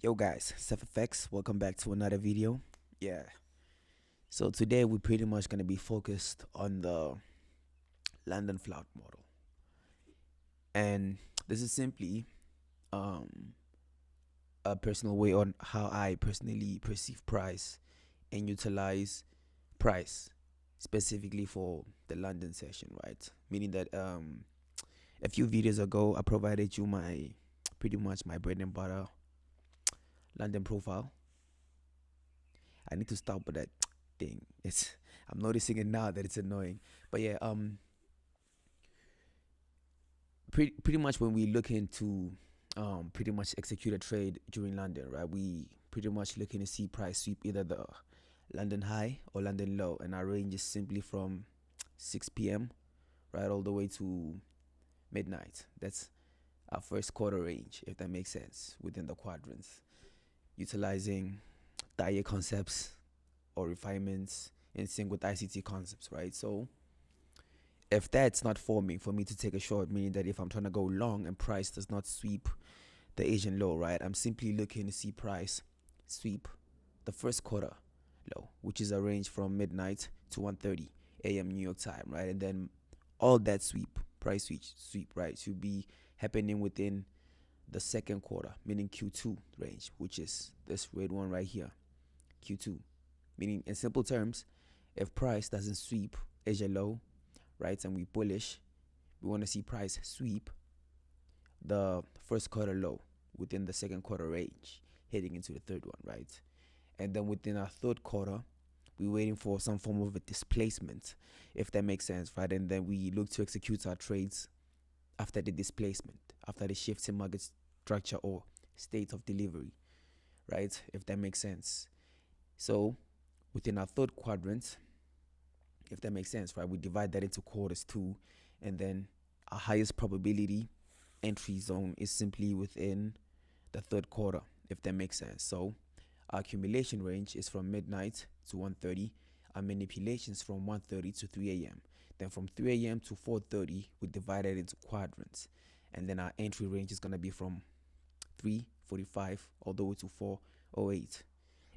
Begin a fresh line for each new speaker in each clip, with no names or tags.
Yo guys, SFX, welcome back to another video. Yeah, so today we're pretty much going to be focused on the London flout model. And this is simply um, a personal way on how I personally perceive price and utilize price specifically for the London session, right? Meaning that a few videos ago I provided you my pretty much my bread and butter London profile. I need to stop with that thing. I'm noticing it now that it's annoying. But yeah, pretty much when we look into pretty much execute a trade during London, right? We pretty much looking to see price sweep either the London high or London low, and our range is simply from 6 p.m. right all the way to midnight. That's our first quarter range, if that makes sense, within the quadrants, utilizing DIA concepts or refinements in sync with ICT concepts, right? So if that's not forming for me to take a short, meaning that if I'm trying to go long and price does not sweep the Asian low, right, I'm simply looking to see price sweep the first quarter low, which is a range from midnight to 1:30 a.m. New York time, right? And then all that price sweep, right, should be happening within the second quarter, meaning Q2 range, which is this red one right here, Q2. Meaning, in simple terms, if price doesn't sweep Asia low, right, and we bullish, we want to see price sweep the first quarter low within the second quarter range, heading into the third one, right? And then within our third quarter, we're waiting for some form of a displacement, if that makes sense, right? And then we look to execute our trades after the displacement, after the shift in market structure or state of delivery, right? If that makes sense. So within our third quadrant, if that makes sense, right, we divide that into quarters too, and then our highest probability entry zone is simply within the third quarter, if that makes sense. So our accumulation range is from midnight to 1:30, our manipulations from 1:30 to 3 a.m. Then from 3 a.m. to 4:30, we divide it into quadrants, and then our entry range is gonna be from 3:45 all the way to 4:08,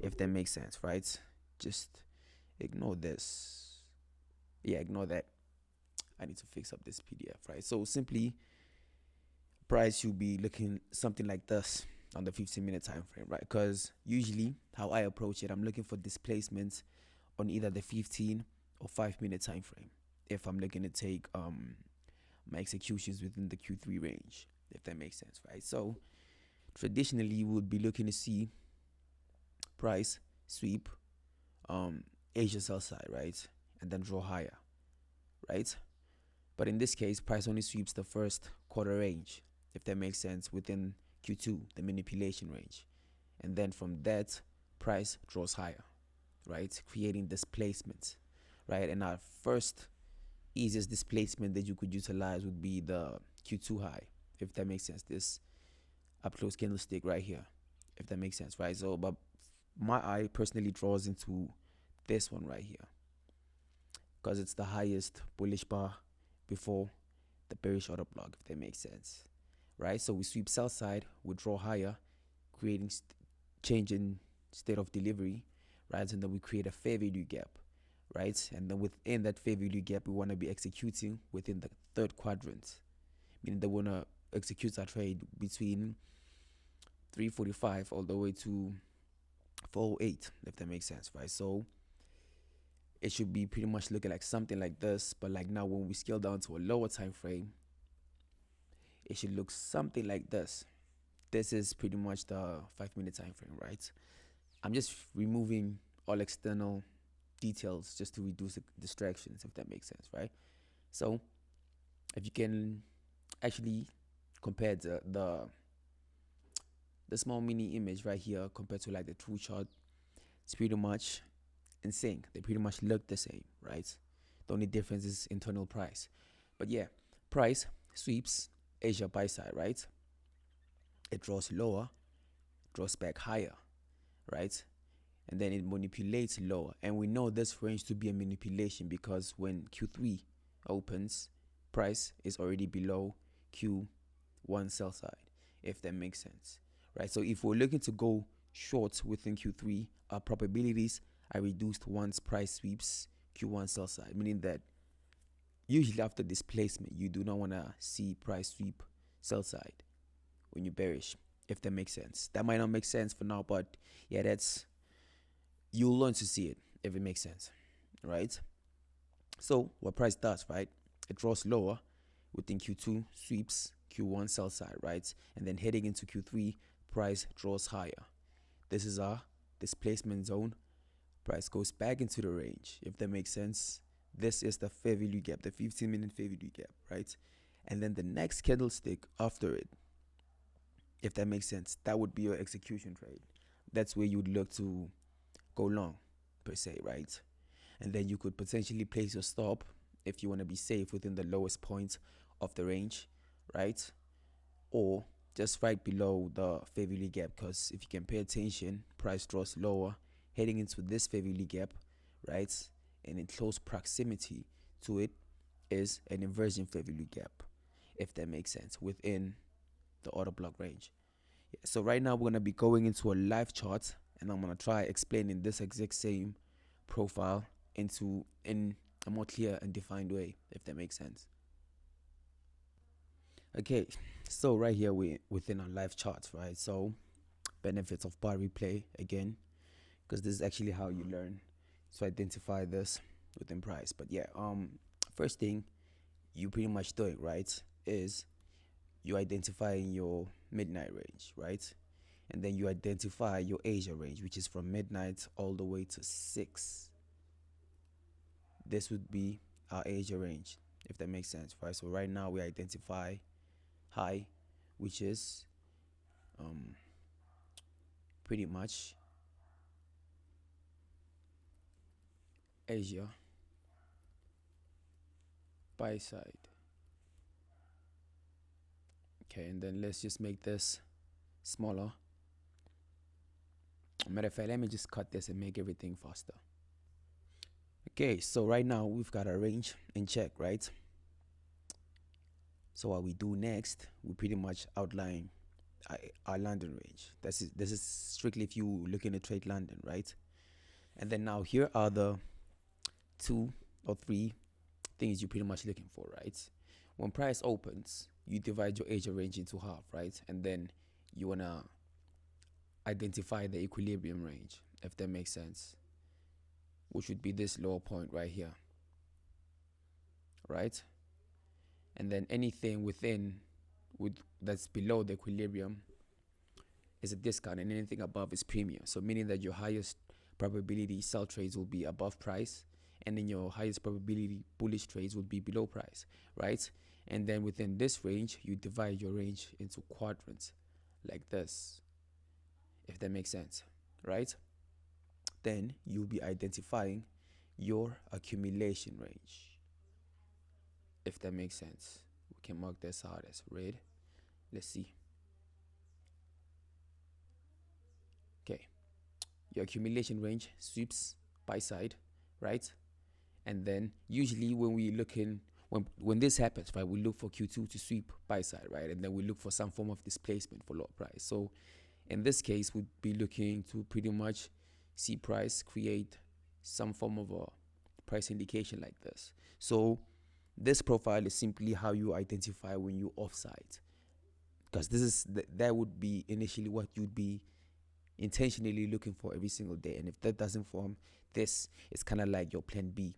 if that makes sense, right? Just ignore this. Yeah, ignore that. I need to fix up this PDF, right? So simply, price should be looking something like this on the 15-minute time frame, right? Because usually how I approach it, I'm looking for displacements on either the 15 or 5-minute time frame if I'm looking to take my executions within the Q3 range, if that makes sense, right? So traditionally, we would be looking to see price sweep Asia sell side, right, and then draw higher, right? But in this case, price only sweeps the first quarter range, if that makes sense, within Q2, the manipulation range. And then from that, price draws higher, right, creating displacement, right? And our first easiest displacement that you could utilize would be the Q2 high, if that makes sense. This up close candlestick right here, if that makes sense, right? So, but my eye personally draws into this one right here because it's the highest bullish bar before the bearish order block, if that makes sense, right? So we sweep sell side, we draw higher, creating change in state of delivery, right? And then we create a fair value gap, right? And then within that fair value gap, we want to be executing within the third quadrant, meaning that we want to execute our trade between 3:45 all the way to 4:08, if that makes sense, right? So it should be pretty much looking like something like this, but like now when we scale down to a lower time frame, it should look something like this. This is pretty much the 5-minute time frame, right? I'm just removing all external details just to reduce the distractions, if that makes sense, right? So if you can actually compare the small mini image right here compared to like the true chart, it's pretty much in sync. They pretty much look the same, right? The only difference is internal price. But yeah, price sweeps Asia buy side, right? It draws lower, draws back higher, right? And then it manipulates lower. And we know this range to be a manipulation because when Q3 opens, price is already below Q1 sell side, if that makes sense, right? So if we're looking to go short within Q3, our probabilities are reduced once price sweeps Q1 sell side, meaning that usually after displacement, you do not want to see price sweep sell side when you're bearish, if that makes sense. That might not make sense for now, but yeah, you'll learn to see it if it makes sense, right? So what price does, right? It draws lower within Q2, sweeps Q1 sell side, right? And then heading into Q3, price draws higher. This is our displacement zone. Price goes back into the range, if that makes sense. This is the fair value gap, the 15-minute fair value gap, right? And then the next candlestick after it, if that makes sense, that would be your execution trade. That's where you'd look to go long, per se, right? And then you could potentially place your stop if you want to be safe within the lowest point of the range, right? Or just right below the fair value gap, because if you can pay attention, price draws lower heading into this fair value gap, right? And in close proximity to it is an inversion fair value gap, if that makes sense, within the order block range. Yeah, so right now we're going to be going into a live chart, and I'm going to try explaining this exact same profile in a more clear and defined way, if that makes sense. Okay, so right here we within our live charts, right? So benefits of bar replay again, because this is actually how you learn to identify this within price. But yeah, first thing you pretty much do it, right, is you identify your midnight range, right? And then you identify your Asia range, which is from midnight all the way to 6. This would be our Asia range, if that makes sense, right? So right now we identify high, which is pretty much Asia buy side. Okay, and then let's just make this smaller. Matter of fact, let me just cut this and make everything faster. Okay, so right now we've got a range in check, right? So what we do next, we pretty much outline our London range. This is strictly if you looking to trade London, right? And then now here are the 2 or 3 things you're pretty much looking for, right? When price opens, you divide your Asia range into half, right? And then you wanna identify the equilibrium range, if that makes sense, which would be this lower point right here, right? And then anything that's below the equilibrium is a discount, and anything above is premium. So meaning that your highest probability sell trades will be above price, and then your highest probability bullish trades would be below price, right? And then within this range, you divide your range into quadrants like this, if that makes sense, right? Then you'll be identifying your accumulation range, if that makes sense. We can mark this out as red. Let's see. Okay, your accumulation range sweeps buy side, right? And then usually when this happens, right, we look for Q2 to sweep buy side, right? And then we look for some form of displacement for lower price. So in this case, we'd be looking to pretty much see price create some form of a price indication like this. So this profile is simply how you identify when you're offside, because that would be initially what you'd be intentionally looking for every single day. And if that doesn't form, this is kind of like your plan B,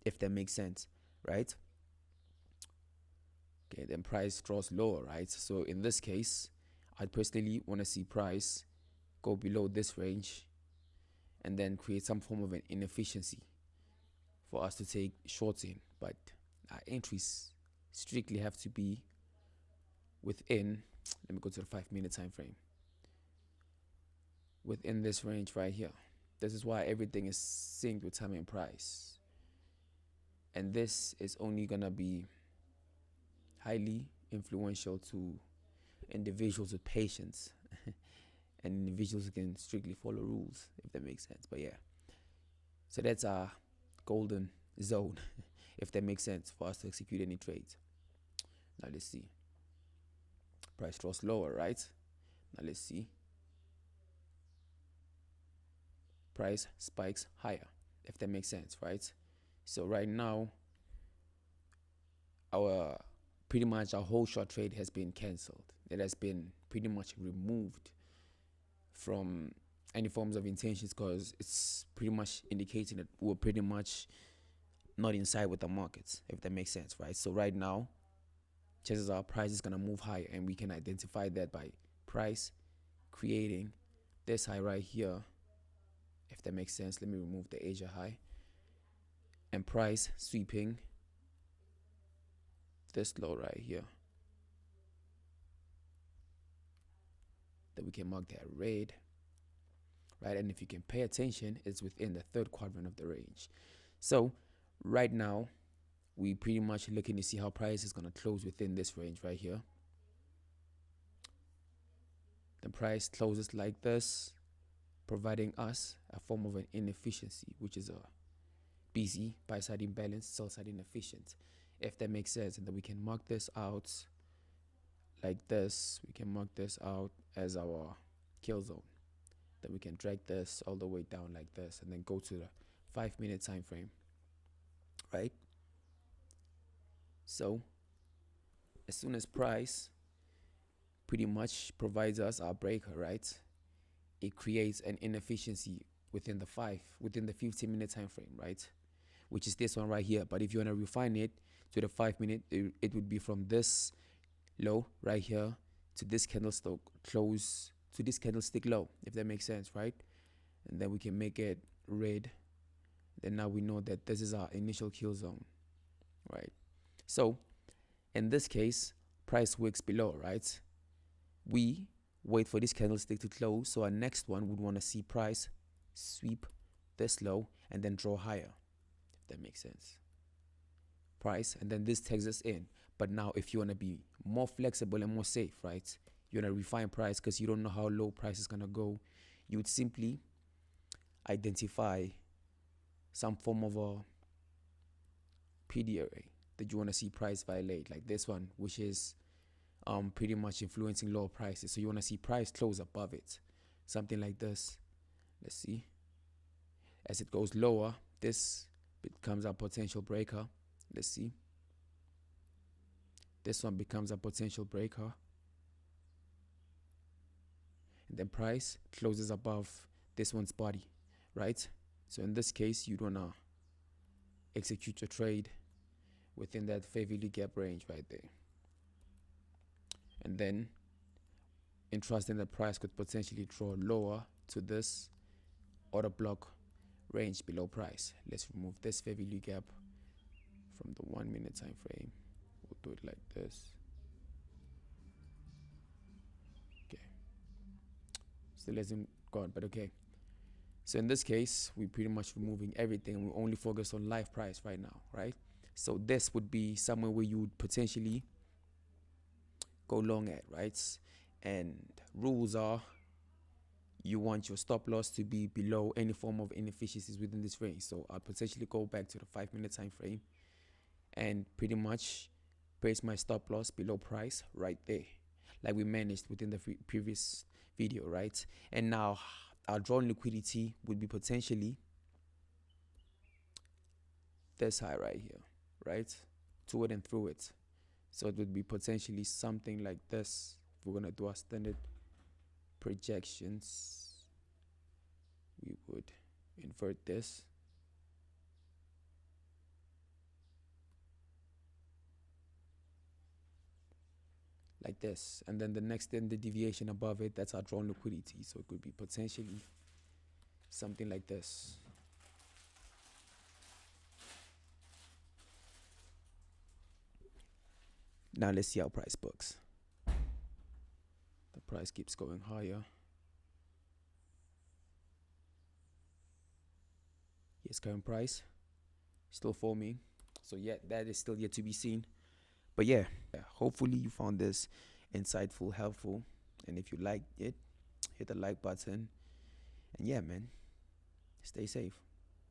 if that makes sense, right? Okay, then price draws lower, right? So in this case, I personally want to see price go below this range and then create some form of an inefficiency for us to take shorts in. But our entries strictly have to be within, let me go to the 5-minute time frame, within this range right here. This is why everything is synced with time and price. And this is only gonna be highly influential to individuals with patience and individuals who can strictly follow rules, if that makes sense. But yeah, so that's our golden zone, if that makes sense, for us to execute any trades. Now let's see. Price draws lower, right? Now let's see. price spikes higher, if that makes sense, right? So right now, our pretty much our whole short trade has been cancelled. It has been pretty much removed from any forms of intentions, because it's pretty much indicating that we're pretty much not inside with the markets, if that makes sense, right? So right now, chances are price is gonna move higher, and we can identify that by price creating this high right here, if that makes sense. Let me remove the Asia high, and price sweeping this low right here, that we can mark that red, right? And if you can pay attention, it's within the third quadrant of the range. So right now, we pretty much looking to see how price is going to close within this range right here. The price closes like this, providing us a form of an inefficiency, which is a BZ, buy side imbalance, sell side inefficient, if that makes sense. And then we can mark this out like this. We can mark this out as our kill zone. Then we can drag this all the way down like this, and then go to the 5-minute time frame, right? So as soon as price pretty much provides us our breaker, right, it creates an inefficiency within the 15-minute time frame, right, which is this one right here. But if you want to refine it to the 5-minute, it would be from this low right here to this candlestick close, to this candlestick low, if that makes sense, right? And then we can make it red. Then now we know that this is our initial kill zone, right? So in this case, price wicks below, right? We wait for this candlestick to close, so our next one would want to see price sweep this low and then draw higher, if that makes sense. Price, and then this takes us in. But now if you want to be more flexible and more safe, right, you want to refine price because you don't know how low price is going to go, you would simply identify some form of a PDA that you want to see price violate, like this one, which is pretty much influencing lower prices. So you want to see price close above it, something like this. Let's see. As it goes lower, this becomes a potential breaker. Let's see. This one becomes a potential breaker, and then price closes above this one's body, right? So in this case, you'd want to execute your trade within that fair value gap range right there, and then in trusting that price could potentially draw lower to this order block range below price. Let's remove this fair value gap from the 1-minute time frame. We'll do it like this. Okay, still hasn't gone, but okay. So in this case, we're pretty much removing everything. We only focus on live price right now, right? So this would be somewhere where you would potentially go long at, right? And rules are, you want your stop loss to be below any form of inefficiencies within this range. So I'll potentially go back to the 5-minute time frame and pretty much place my stop loss below price right there, like we managed within the previous video, right? And now our drawn liquidity would be potentially this high right here, right? To it and through it. So it would be potentially something like this. If we're gonna do our standard projections, we would invert this. Like this, and then the next standard deviation above it, that's our drawn liquidity. So it could be potentially something like this. Now let's see how price books. The price keeps going higher. Yes, current price still forming. So yeah, that is still yet to be seen. But yeah, hopefully you found this insightful, helpful. And if you liked it, hit the like button. And yeah, man, stay safe.